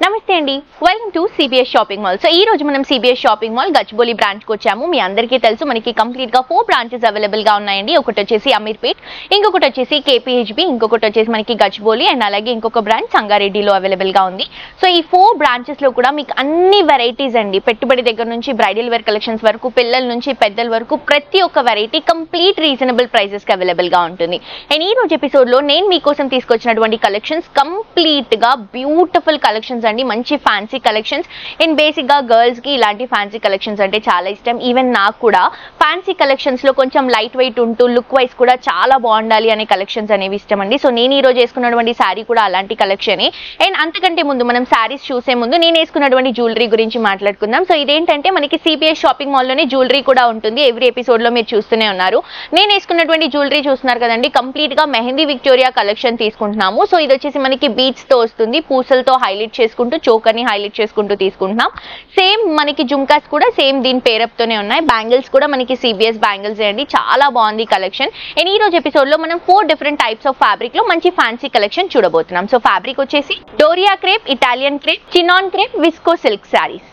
నమస్తే అండి, welcome to CBS shopping mall. So ఈ రోజు మనం CBS shopping mall Gachibowli branch కి వచ్చాము. మీ అందరికీ తెలుసు మనకి కంప్లీట్ గా 4 బ్రాంచెస్ అవైలబుల్ గా ఉన్నాయండి. ఒకటి వచ్చేసి అమీర్పేట్, ఇంకొకటి వచ్చేసి కేపీహెచ్బి, ఇంకొకటి వచ్చేసి మనకి గచ్చిబౌలి అండ్ అలాగే ఇంకొక బ్రాంచ్ సంగారెడ్డిలో అవైలబుల్ గా ఉంది. సో ఈ 4 బ్రాంచెస్ లో కూడా మీకు అన్ని వెరైటీస్ అండి, పెట్టుబడి దగ్గర నుంచి బ్రైడల్ వేర్ కలెక్షన్స్ వరకు, పిల్లల నుంచి పెద్దల వరకు ప్రతి ఒక్క వెరైటీ కంప్లీట్ రీజనబుల్ ప్రైసెస్ కి అవైలబుల్ గా ఉంటుంది. అండ్ ఈ రోజు ఎపిసోడ్ లో నేను మీకోసం తీసుకొచ్చినటువంటి కలెక్షన్స్ కంప్లీట్ గా బ్యూటిఫుల్ కలెక్షన్స్ అండి, మంచి ఫ్యాన్సీ కలెక్షన్స్. అండ్ బేసిక్ గా గర్ల్స్ కి ఇలాంటి ఫ్యాన్సీ కలెక్షన్స్ అంటే చాలా ఇష్టం. ఈవెన్ నాకు కూడా ఫ్యాన్సీ కలెక్షన్స్ లో కొంచెం లైట్ వెయిట్ ఉంటూ లుక్ వైజ్ కూడా చాలా బాగుండాలి అనే కలెక్షన్స్ అనేవి ఇష్టం అండి. సో నేను ఈ రోజు వేసుకున్నటువంటి శారీ కూడా అలాంటి కలెక్షన్. అండ్ అంతకంటే ముందు మనం శారీస్ చూసే ముందు నేను వేసుకున్నటువంటి జ్యువెలరీ గురించి మాట్లాడుకుందాం. సో ఇదేంటంటే మనకి సిబిఎస్ షాపింగ్ మాల్ లోనే జ్యువెలరీ కూడా ఉంటుంది. ఎవ్రీ ఎపిసోడ్ లో మీరు చూస్తూనే ఉన్నారు. నేను వేసుకున్నటువంటి జ్యువెలరీ చూస్తున్నారు కదండి, కంప్లీట్ గా మెహందీ విక్టోరియా కలెక్షన్ తీసుకుంటున్నాము. సో ఇది వచ్చేసి మనకి బీడ్స్ తో వస్తుంది, పూసలతో హైలైట్ చేసుకుంటూ చోకర్ ని హైలైట్ చేసుకుంటూ తీసుకుంటున్నాం. సేమ్ మనకి జుమ్కాస్ కూడా సేమ్ దీని పేరప్ తోనే ఉన్నాయి. బ్యాంగిల్స్ కూడా మనకి సిబిఎస్ బ్యాంగిల్స్ అండి, చాలా బాగుంది కలెక్షన్. అండ్ ఈ రోజు ఎపిసోడ్ లో మనం 4 డిఫరెంట్ టైప్స్ ఆఫ్ ఫ్యాబ్రిక్ లో మంచి ఫ్యాన్సీ కలెక్షన్ చూడబోతున్నాం. సో ఫ్యాబ్రిక్ వచ్చేసి doria crepe, Italian crepe, chinon crepe, visco silk saris.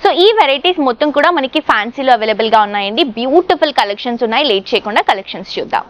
So ఈ వెరైటీస్ మొత్తం కూడా మనకి ఫ్యాన్సీలో అవైలబుల్ గా ఉన్నాయండి. బ్యూటిఫుల్ కలెక్షన్స్ ఉన్నాయి. లేట్ చేయకుండా కలెక్షన్స్ చూద్దాం.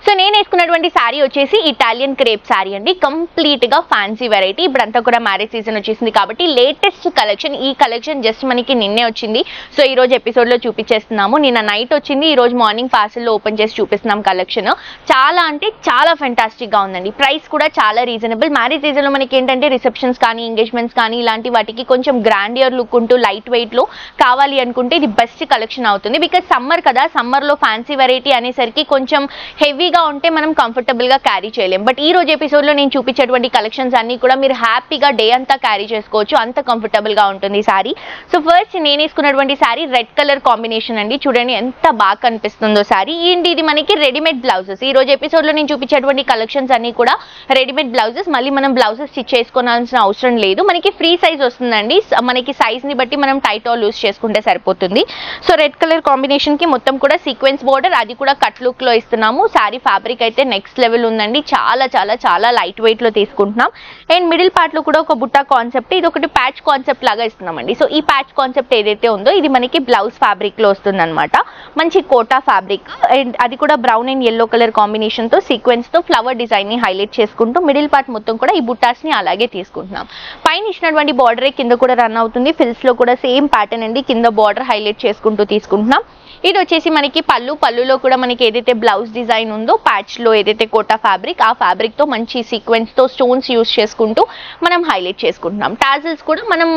సో నేను వేసుకున్నటువంటి శారీ వచ్చేసి ఇటాలియన్ క్రేప్ శారీ అండి, కంప్లీట్ గా ఫ్యాన్సీ వెరైటీ. ఇప్పుడంతా కూడా మ్యారేజ్ సీజన్ వచ్చేసింది కాబట్టి లేటెస్ట్ కలెక్షన్. ఈ కలెక్షన్ జస్ట్ మనకి నిన్నే వచ్చింది. సో ఈ రోజు ఎపిసోడ్ లో చూపించేస్తున్నాము. నిన్న నైట్ వచ్చింది, ఈ రోజు మార్నింగ్ పార్సల్ లో ఓపెన్ చేసి చూపిస్తున్నాం కలెక్షన్. చాలా అంటే చాలా ఫెంటాస్టిక్ గా ఉందండి. ప్రైస్ కూడా చాలా రీజనబుల్. మ్యారేజ్ సీజన్ లో మనకి ఏంటంటే రిసెప్షన్స్ కానీ ఎంగేజ్మెంట్స్ కానీ ఇలాంటి వాటికి కొంచెం గ్రాండియర్ లుక్ ఉంటూ లైట్ వెయిట్ లో కావాలి అనుకుంటే ఇది బెస్ట్ కలెక్షన్ అవుతుంది. బికాజ్ సమ్మర్ కదా, సమ్మర్ లో ఫ్యాన్సీ వెరైటీ అనేసరికి కొంచెం హెవీగా ఉంటే మనం కంఫర్టబుల్ గా క్యారీ చేయలేం. బట్ ఈ రోజు ఎపిసోడ్ లో నేను చూపించేటువంటి కలెక్షన్స్ అన్ని కూడా మీరు హ్యాపీగా డే అంతా క్యారీ చేసుకోవచ్చు, అంత కంఫర్టబుల్ గా ఉంటుంది సారీ. సో ఫస్ట్ నేను వేసుకున్నటువంటి సారీ రెడ్ కలర్ కాంబినేషన్ అండి. చూడండి ఎంత బాగా కనిపిస్తుందో సారీ. ఏంటి ఇది మనకి రెడీమేడ్ బ్లౌజెస్. ఈ రోజు ఎపిసోడ్ లో నేను చూపించేటువంటి కలెక్షన్స్ అన్ని కూడా రెడీమేడ్ బ్లౌజెస్. మళ్ళీ మనం బ్లౌజెస్ స్టిచ్ చేసుకోవాల్సిన అవసరం లేదు. మనకి ఫ్రీ సైజ్ వస్తుందండి. మనకి సైజ్ ని బట్టి మనం టైట్ ఆర్ లూజ్ చేసుకుంటే సరిపోతుంది. సో రెడ్ కలర్ కాంబినేషన్ కి మొత్తం కూడా సీక్వెన్స్ బోర్డర్, అది కూడా కట్ లుక్ లో ఇస్తున్నాము. సారీ ఫ్యాబ్రిక్ అయితే నెక్స్ట్ లెవెల్ ఉందండి. చాలా చాలా చాలా లైట్ వెయిట్ లో తీసుకుంటున్నాం. అండ్ మిడిల్ పార్ట్ లో కూడా ఒక బుట్ట కాన్సెప్ట్, ఇది ఒకటి ప్యాచ్ కాన్సెప్ట్ లాగా ఇస్తున్నామండి. సో ఈ ప్యాచ్ కాన్సెప్ట్ ఏదైతే ఉందో ఇది మనకి బ్లౌజ్ ఫ్యాబ్రిక్ లో వస్తుంది అనమాట. మంచి కోటా ఫ్యాబ్రిక్, అండ్ అది కూడా brown and yellow colour combination తో సీక్వెన్స్ తో ఫ్లవర్ డిజైన్ ని హైలైట్ చేసుకుంటూ మిడిల్ పార్ట్ మొత్తం కూడా ఈ బుట్టాస్ ని అలాగే తీసుకుంటున్నాం. పైన ఇచ్చినటువంటి బార్డర్ కింద కూడా రన్ అవుతుంది. ఫిల్స్ లో కూడా సేమ్ ప్యాటర్న్ అండి, కింద బార్డర్ హైలైట్ చేసుకుంటూ తీసుకుంటున్నాం. ఇది వచ్చేసి మనకి పళ్ళులో కూడా మనకి ఏదైతే బ్లౌజ్ డిజైన్ ఉందో ప్యాచ్ లో ఏదైతే కోటా ఫ్యాబ్రిక్, ఆ ఫ్యాబ్రిక్ తో మంచి సీక్వెన్స్ తో స్టోన్స్ యూస్ చేసుకుంటూ మనం హైలైట్ చేసుకుంటున్నాం. టాజిల్స్ కూడా మనం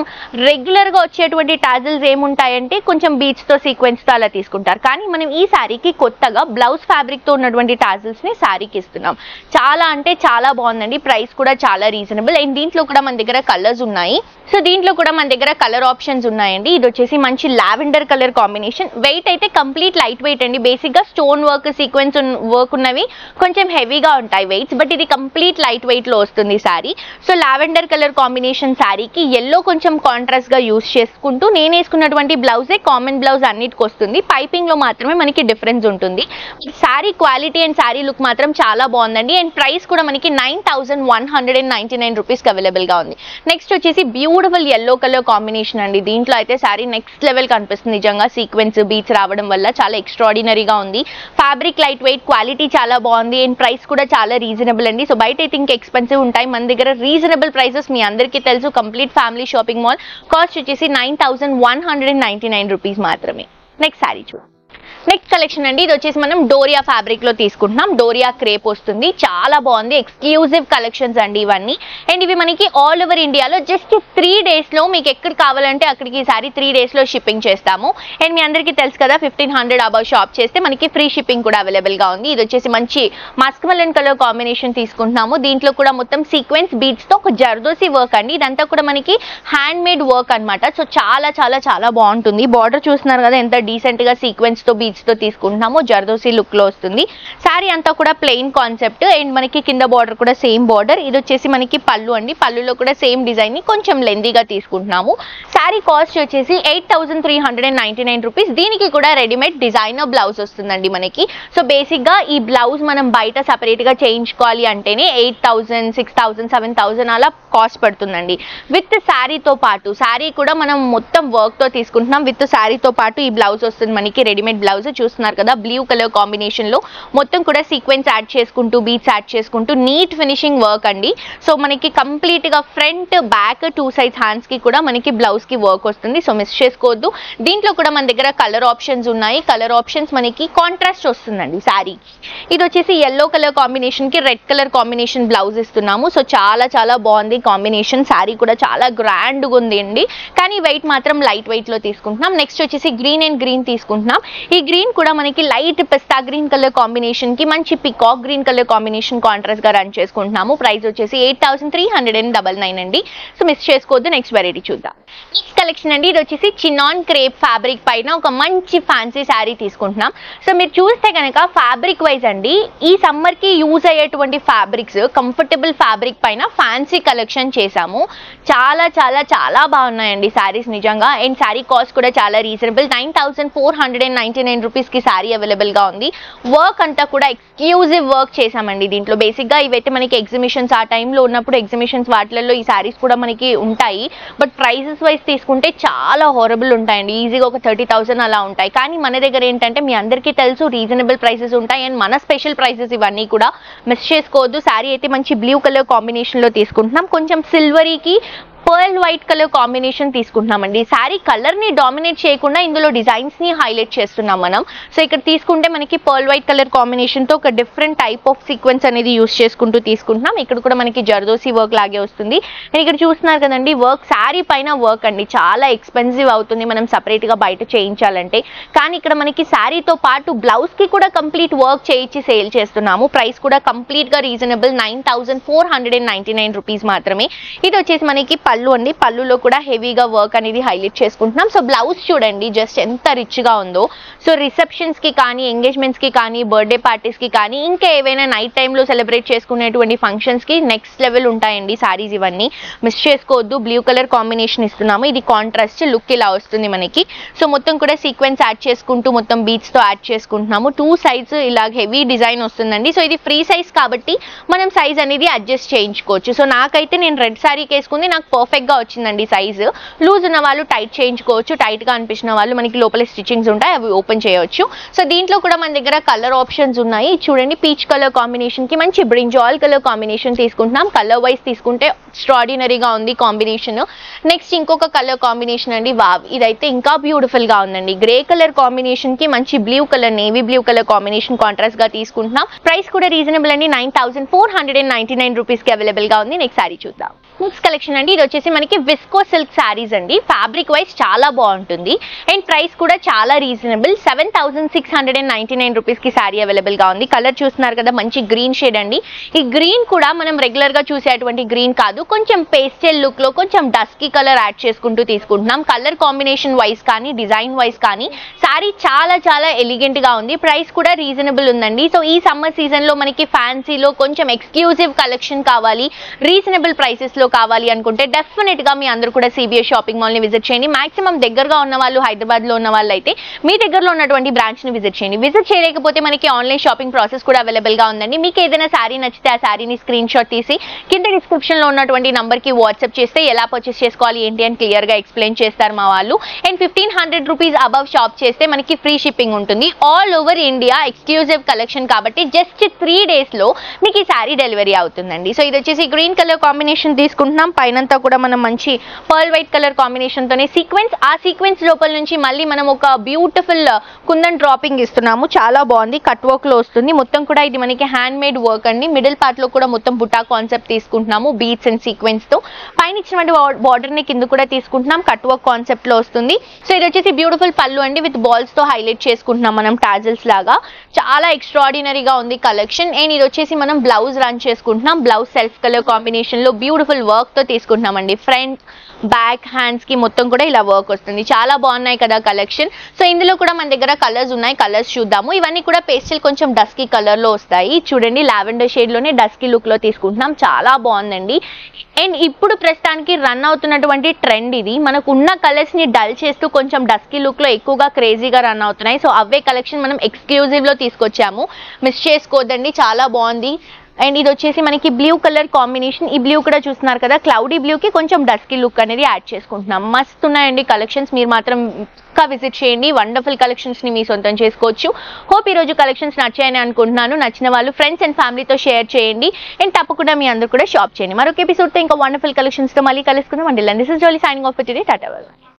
రెగ్యులర్ గా వచ్చేటువంటి టాజిల్స్ ఏముంటాయంటే కొంచెం బీచ్ తో సీక్వెన్స్ తో అలా తీసుకుంటారు. కానీ మనం ఈ శారీకి కొత్తగా బ్లౌజ్ ఫ్యాబ్రిక్ తో ఉన్నటువంటి టాజిల్స్ ని శారీకి ఇస్తున్నాం. చాలా అంటే చాలా బాగుందండి. ప్రైస్ కూడా చాలా రీజనబుల్. అండ్ దీంట్లో కూడా మన దగ్గర కలర్స్ ఉన్నాయి. సో దీంట్లో కూడా మన దగ్గర కలర్ ఆప్షన్స్ ఉన్నాయండి. ఇది వచ్చేసి మంచి లావెండర్ కలర్ కాంబినేషన్. వెయిట్ అయితే కంప్లీట్ లైట్ వెయిట్ అండి. బేసిక్ గా స్టోన్ వర్క్ సీక్వెన్స్ వర్క్ ఉన్నవి కొంచెం హెవీగా ఉంటాయి వెయిట్స్, బట్ ఇది కంప్లీట్ లైట్ వెయిట్ లో వస్తుంది sorry. So lavender colour combination శారీకి ఎల్లో కొంచెం కాంట్రాస్ట్ గా యూస్ చేసుకుంటూ నేను వేసుకున్నటువంటి బ్లౌజే కామన్ బ్లౌజ్ అన్నిటికి వస్తుంది. పైపింగ్ లో మాత్రమే మనకి డిఫరెన్స్ ఉంటుంది. Sari quality and sari look మాత్రం చాలా బాగుందండి. అండ్ ప్రైస్ కూడా మనకి 9199 రూపీస్ కి అవైలబుల్ గా ఉంది. నెక్స్ట్ వచ్చేసి బ్యూటిఫుల్ ఎల్లో కలర్ కాంబినేషన్ అండి. దీంట్లో అయితే శారీ నెక్స్ట్ లెవెల్ కనిపిస్తుంది. నిజంగా సీక్వెన్స్ బీచ్ రావడం వల్ల చాలా ఎక్స్ట్రాడినరీగా ఉంది. ఫ్యాబ్రిక్ లైట్ వెయిట్, క్వాలిటీ చాలా బాగుంది. అండ్ ప్రైస్ కూడా చాలా రీజనబుల్ అండి. సో బయట అయితే ఇంకా ఎక్స్పెన్సివ్ ఉంటాయి, మన దగ్గర రీజనబుల్ ప్రైసెస్ మీ అందరికీ తెలుసు. Complete family shopping mall. Cost వచ్చేసి 9199 రూపీస్ మాత్రమే. నెక్స్ట్ శారీ చూడండి. నెక్స్ట్ కలెక్షన్ అండి, ఇది వచ్చేసి మనం డోరియా ఫ్యాబ్రిక్ లో తీసుకుంటున్నాం. డోరియా క్రేప్ వస్తుంది, చాలా బాగుంది. ఎక్స్క్లూజివ్ కలెక్షన్స్ అండి ఇవన్నీ. అండ్ ఇవి మనకి ఆల్ ఓవర్ ఇండియాలో జస్ట్ 3 days లో మీకు ఎక్కడ కావాలంటే అక్కడికి ఈసారి 3 days లో షిప్పింగ్ చేస్తాము. అండ్ మీ అందరికీ తెలుసు కదా 1500 అబౌవ్ షాప్ చేస్తే మనకి ఫ్రీ షిప్పింగ్ కూడా అవైలబుల్ గా ఉంది. ఇది వచ్చేసి మంచి మస్క్ మెలన్ కలర్ కాంబినేషన్ తీసుకుంటున్నాము. దీంట్లో కూడా మొత్తం సీక్వెన్స్ బీడ్స్ తో ఒక జర్దోసి వర్క్ అండి. ఇదంతా కూడా మనకి హ్యాండ్ మేడ్ వర్క్ అనమాట. సో చాలా చాలా చాలా బాగుంటుంది. బార్డర్ చూస్తున్నారు కదా ఎంత డీసెంట్ గా సీక్వెన్స్ తో బీడ్స్ తో తీసుకుంటున్నాము. జర్దోసి లుక్ లో వస్తుంది. శారీ అంతా కూడా ప్లెయిన్ కాన్సెప్ట్. అండ్ మనకి కింద బార్డర్ కూడా సేమ్ బార్డర్. ఇది వచ్చేసి మనకి పళ్ళు అండి. పళ్ళులో కూడా సేమ్ డిజైన్ ని కొంచెం లెందీగా తీసుకుంటున్నాము. శారీ కాస్ట్ వచ్చేసి 8399 రూపీస్. దీనికి కూడా రెడీమేడ్ డిజైనర్ బ్లౌజ్ వస్తుందండి మనకి. సో బేసిక్ గా ఈ బ్లౌజ్ మనం బయట సపరేట్ గా చేయించుకోవాలి అంటేనే 8000, 6000, 7000 అలా కాస్ట్ పడుతుందండి. విత్ శారీతో పాటు, శారీ కూడా మనం మొత్తం వర్క్ తో తీసుకుంటున్నాం. విత్ శారీతో పాటు ఈ బ్లౌజ్ వస్తుంది మనకి. రెడీమేడ్ బ్లౌజ్ చూస్తున్నారు కదా బ్లూ కలర్ కాంబినేషన్ లో మొత్తం కూడా సీక్వెన్స్ యాడ్ చేసుకుంటూ బీట్స్ యాడ్ చేసుకుంటూ నీట్ ఫినిషింగ్ వర్క్ అండి. సో మనకి కంప్లీట్ గా ఫ్రంట్ బ్యాక్ 2 sides హ్యాండ్స్ కి కూడా మనకి బ్లౌజ్ కి వర్క్ వస్తుంది. సో మిస్ చేసుకోవద్దు. దీంట్లో కూడా మన దగ్గర కలర్ ఆప్షన్స్ ఉన్నాయి. కలర్ ఆప్షన్స్ మనకి కాంట్రాస్ట్ వస్తుందండి శారీ. ఇది వచ్చేసి ఎల్లో కలర్ కాంబినేషన్ కి రెడ్ కలర్ కాంబినేషన్ బ్లౌజ్ ఇస్తున్నాము. సో చాలా చాలా బాగుంది కాంబినేషన్. శారీ కూడా చాలా గ్రాండ్ గా ఉంది అండి. కానీ వెయిట్ మాత్రం లైట్ వెయిట్ లో తీసుకుంటున్నాం. నెక్స్ట్ వచ్చేసి గ్రీన్ అండ్ గ్రీన్ తీసుకుంటున్నాం. ఈ గ్రీన్ కూడా మనకి లైట్ పిస్తా గ్రీన్ కలర్ కాంబినేషన్ కి మంచి peacock green colour combination contrast గా రన్ చేసుకుంటున్నాము. ప్రైస్ వచ్చేసి 8399 అండి. సో మిస్ చేసుకోవద్దు. నెక్స్ట్ వెరైటీ చూద్దాం. నెక్స్ట్ కలెక్షన్ అండి, ఇది వచ్చేసి చినాన్ క్రేప్ ఫ్యాబ్రిక్ పైన ఒక మంచి ఫ్యాన్సీ శారీ తీసుకుంటున్నాం. సో మీరు చూస్తే కనుక ఫ్యాబ్రిక్ వైజ్ అండి ఈ సమ్మర్ కి యూజ్ అయ్యేటువంటి ఫ్యాబ్రిక్స్ కంఫర్టబుల్ ఫ్యాబ్రిక్ పైన ఫ్యాన్సీ కలెక్షన్ చేసాము. చాలా చాలా చాలా బాగున్నాయండి శారీస్ నిజంగా. అండ్ శారీ కాస్ట్ కూడా చాలా రీజనబుల్. 9499 రూపీస్ కి శారీ అవైలబుల్ గా ఉంది. వర్క్ అంతా కూడా ఎక్స్క్లూజివ్ వర్క్ చేసామండి దీంట్లో. బేసిక్ గా ఇవైతే మనకి ఎగ్జిబిషన్స్ ఆ టైంలో ఉన్నప్పుడు ఎగ్జిబిషన్స్ వాటిలలో ఈ శారీస్ కూడా మనకి ఉంటాయి. బట్ ప్రైసెస్ వైజ్ తీసుకుంటే చాలా హారబుల్ ఉంటాయండి. ఈజీగా ఒక 30,000 అలా ఉంటాయి. కానీ మన దగ్గర ఏంటంటే మీ అందరికీ తెలుసు రీజనబుల్ ప్రైసెస్ ఉంటాయి. అండ్ మన స్పెషల్ ప్రైసెస్ ఇవన్నీ కూడా మిస్ చేసుకోవద్దు. శారీ అయితే మంచి బ్లూ కలర్ కాంబినేషన్ లో తీసుకుంటున్నాం. కొంచెం సిల్వరీకి పర్ల్ వైట్ కలర్ కాంబినేషన్ తీసుకుంటున్నామండి. శారీ కలర్ ని డామినేట్ చేయకుండా ఇందులో డిజైన్స్ ని హైలైట్ చేస్తున్నాం మనం. సో ఇక్కడ తీసుకుంటే మనకి పర్ల్ వైట్ కలర్ కాంబినేషన్ తో ఒక డిఫరెంట్ టైప్ ఆఫ్ సీక్వెన్స్ అనేది యూస్ చేసుకుంటూ తీసుకుంటున్నాం. ఇక్కడ కూడా మనకి జర్దోసి వర్క్ లాగే వస్తుంది. అండ్ ఇక్కడ చూస్తున్నారు కదండి వర్క్, శారీ పైన వర్క్ అండి. చాలా ఎక్స్పెన్సివ్ అవుతుంది మనం సపరేట్ గా బయట చేయించాలంటే. కానీ ఇక్కడ మనకి శారీతో పాటు బ్లౌజ్ కి కూడా కంప్లీట్ వర్క్ చేయించి సేల్ చేస్తున్నాము. ప్రైస్ కూడా కంప్లీట్ గా రీజనబుల్. 9499 రూపీస్ మాత్రమే. ఇది వచ్చేసి మనకి పళ్ళు అండి. పళ్ళులో కూడా హెవీగా వర్క్ అనేది హైలైట్ చేసుకుంటున్నాం. సో బ్లౌజ్ చూడండి జస్ట్ ఎంత రిచ్ గా ఉందో. సో రిసెప్షన్స్ కి కానీ, ఎంగేజ్మెంట్స్ కి కానీ, బర్త్డే పార్టీస్ కి కానీ, ఇంకా ఏవైనా నైట్ టైంలో సెలబ్రేట్ చేసుకునేటువంటి ఫంక్షన్స్ కి నెక్స్ట్ లెవెల్ ఉంటాయండి సారీస్ ఇవన్నీ. మిస్ చేసుకోవద్దు. బ్లూ కలర్ కాంబినేషన్ ఇస్తున్నాము. ఇది కాంట్రాస్ట్ లుక్ ఇలా వస్తుంది మనకి. సో మొత్తం కూడా సీక్వెన్స్ యాడ్ చేసుకుంటూ మొత్తం బీట్స్ తో యాడ్ చేసుకుంటున్నాము. 2 sides ఇలా హెవీ డిజైన్ వస్తుందండి. సో ఇది ఫ్రీ సైజ్ కాబట్టి మనం సైజ్ అనేది అడ్జస్ట్ చేయించుకోవచ్చు. సో నాకైతే నేను రెడ్ శారీకి వేసుకుంది నాకు పర్ఫెక్ట్ గా వచ్చిందండి సైజు. లూజ్ ఉన్న వాళ్ళు టైట్ చేయించుకోవచ్చు. టైట్ గా అనిపించిన వాళ్ళు మనకి లోపల స్టిచ్చింగ్స్ ఉంటాయి, అవి ఓపెన్ చేయవచ్చు. సో దీంట్లో కూడా మన దగ్గర కలర్ ఆప్షన్స్ ఉన్నాయి. చూడండి పీచ్ కలర్ కాంబినేషన్ కి మంచి బ్రింజాల్ కలర్ కాంబినేషన్ తీసుకుంటున్నాం. కలర్ వైజ్ తీసుకుంటే ఎక్స్ట్రాడినరీగా ఉంది కాంబినేషన్. నెక్స్ట్ ఇంకొక కలర్ కాంబినేషన్ అండి. వావ్, ఇదైతే ఇంకా బ్యూటిఫుల్ గా ఉందండి. గ్రే కలర్ కాంబినేషన్ కి మంచి blue colour, navy blue colour combination contrast గా తీసుకుంటున్నాం. ప్రైస్ కూడా రీజనబుల్ అండి. 9499 రూపీస్ కి అవైలబుల్ గా ఉంది. నెక్స్ట్ శారీ చూద్దాం. నెక్స్ట్ కలెక్షన్ అండి, ఇది వచ్చేసి మనకి విస్కో సిల్క్ శారీస్ అండి. ఫ్యాబ్రిక్ వైజ్ చాలా బాగుంటుంది. అండ్ ప్రైస్ కూడా చాలా రీజనబుల్. 7699 రూపీస్ కి శారీ అవైలబుల్ గా ఉంది. కలర్ చూస్తున్నారు కదా మంచి గ్రీన్ షేడ్ అండి. ఈ గ్రీన్ కూడా మనం రెగ్యులర్ గా చూసేటువంటి గ్రీన్ కాదు, కొంచెం పేస్టల్ లుక్ లో కొంచెం డస్కీ కలర్ యాడ్ చేసుకుంటూ తీసుకుంటున్నాం. కలర్ కాంబినేషన్ వైజ్ కానీ, డిజైన్ వైజ్ కానీ శారీ చాలా చాలా ఎలిగెంట్ గా ఉంది. ప్రైస్ కూడా రీజనబుల్ ఉందండి. సో ఈ సమ్మర్ సీజన్ లో మనకి ఫ్యాన్సీలో కొంచెం ఎక్స్క్లూజివ్ కలెక్షన్ కావాలి, రీజనబుల్ ప్రైసెస్ లో కావాలి అనుకుంటే డెఫినెట్ గా మీ అందరూ కూడా సిబిఎస్ షాపింగ్ మాల్ ని విజిట్ చేయండి. మాక్సిమం దగ్గరగా ఉన్న వాళ్ళు, హైదరాబాద్ లో ఉన్న వాళ్ళు అయితే మీ దగ్గరలో ఉన్నటువంటి బ్రాంచ్ ని విజిట్ చేయండి. విజిట్ చేయలేకపోతే మనకి ఆన్లైన్ షాపింగ్ ప్రాసెస్ కూడా అవైలబుల్ గా ఉందండి. మీకు ఏదైనా శారీ నచ్చితే ఆ శారీని స్క్రీన్ షాట్ తీసి కింద డిస్క్రిప్షన్ లో ఉన్నటువంటి నంబర్ కి వాట్సాప్ చేస్తే ఎలా పర్చేస్ చేసుకోవాలి ఏంటి అని క్లియర్ గా ఎక్స్ప్లెయిన్ చేస్తారు మా వాళ్ళు. అండ్ 1500 రూపీస్ అబవ్ షాప్ చేస్తే మనకి ఫ్రీ షిప్పింగ్ ఉంటుంది. All over India exclusive collection కాబట్టి జస్ట్ 3 days లో మీకు ఈ శారీ డెలివరీ అవుతుందండి. సో ఇది వచ్చేసి గ్రీన్ కలర్ కాంబినేషన్ తీసుకుంటున్నాం. పైనంతా కూడా మనం మంచి పర్ల్ వైట్ కలర్ కాంబినేషన్ తోనే సీక్వెన్స్, ఆ సీక్వెన్స్ లోపల నుంచి మళ్ళీ మనం ఒక బ్యూటిఫుల్ కుందన్ డ్రాపింగ్ ఇస్తున్నాము. చాలా బాగుంది, కట్ వర్క్ లో వస్తుంది మొత్తం కూడా. ఇది మనకి హ్యాండ్ మేడ్ వర్క్ అండి. మిడిల్ పార్ట్ లో కూడా మొత్తం బుటా కాన్సెప్ట్ తీసుకుంటున్నాము బీట్స్ అండ్ సీక్వెన్స్ తో. పైన ఇచ్చినటువంటి బార్డర్ ని కింద కూడా తీసుకుంటున్నాం, కట్ వర్క్ కాన్సెప్ట్ లో వస్తుంది. సో ఇది వచ్చేసి బ్యూటిఫుల్ పళ్ళు అండి, విత్ బాల్స్ తో హైలైట్ చేసుకుంటున్నాం మనం టాజల్స్ లాగా. చాలా ఎక్స్ట్రాడినరీగా ఉంది కలెక్షన్. అండ్ ఇది వచ్చేసి మనం బ్లౌజ్ రన్ చేసుకుంటున్నాం. బ్లౌజ్ సెల్ఫ్ కలర్ కాంబినేషన్ లో బ్యూటిఫుల్ వర్క్ తో తీసుకుంటున్నాం అండి. ఫ్రంట్ బ్యాక్ హ్యాండ్స్ కి మొత్తం కూడా ఇలా వర్క్ వస్తుంది. చాలా బాగున్నాయి కదా కలెక్షన్. సో ఇందులో కూడా మన దగ్గర కలర్స్ ఉన్నాయి, కలర్స్ చూద్దాము. ఇవన్నీ కూడా పేస్టల్ కొంచెం డస్కీ కలర్ లో వస్తాయి. చూడండి లావెండర్ షేడ్ లోనే డస్కీ లుక్ లో తీసుకుంటున్నాం. చాలా బాగుందండి. అండ్ ఇప్పుడు ప్రస్తుతానికి రన్ అవుతున్నటువంటి ట్రెండ్ ఇది. మనకు ఉన్న కలర్స్ ని డల్ చేస్తూ కొంచెం డస్కీ లుక్ లో ఎక్కువగా క్రేజీగా రన్ అవుతున్నాయి. సో అవే కలెక్షన్ మనం ఎక్స్క్లూజివ్ లో తీసుకొచ్చాము, మిస్ చేసుకోవద్దండి. చాలా బాగుంది. అండ్ ఇది వచ్చేసి మనకి బ్లూ కలర్ కాంబినేషన్. ఈ బ్లూ కూడా చూస్తున్నారు కదా, క్లౌడీ బ్లూ కి కొంచెం డస్కీ లుక్ అనేది యాడ్ చేసుకుంటున్నాం. మస్తు ఉన్నాయండి కలెక్షన్స్, మీరు మాత్రం ఇంకా విజిట్ చేయండి. వండర్ఫుల్ కలెక్షన్స్ ని మీ సొంతం చేసుకోవచ్చు. హోప్ ఈ రోజు కలెక్షన్స్ నచ్చాయని అనుకుంటున్నాను. నచ్చిన వాళ్ళు ఫ్రెండ్స్ అండ్ ఫ్యామిలీతో షేర్ చేయండి. అండ్ తప్పకుండా మీ అందరూ కూడా షాప్ చేయండి. మరొక ఎపిసోడ్ తో ఇంకా వండర్ఫుల్ కలెక్షన్స్ తో మళ్ళీ కలుసుకుందాం. అండి this is Jolly signing off today. Tata.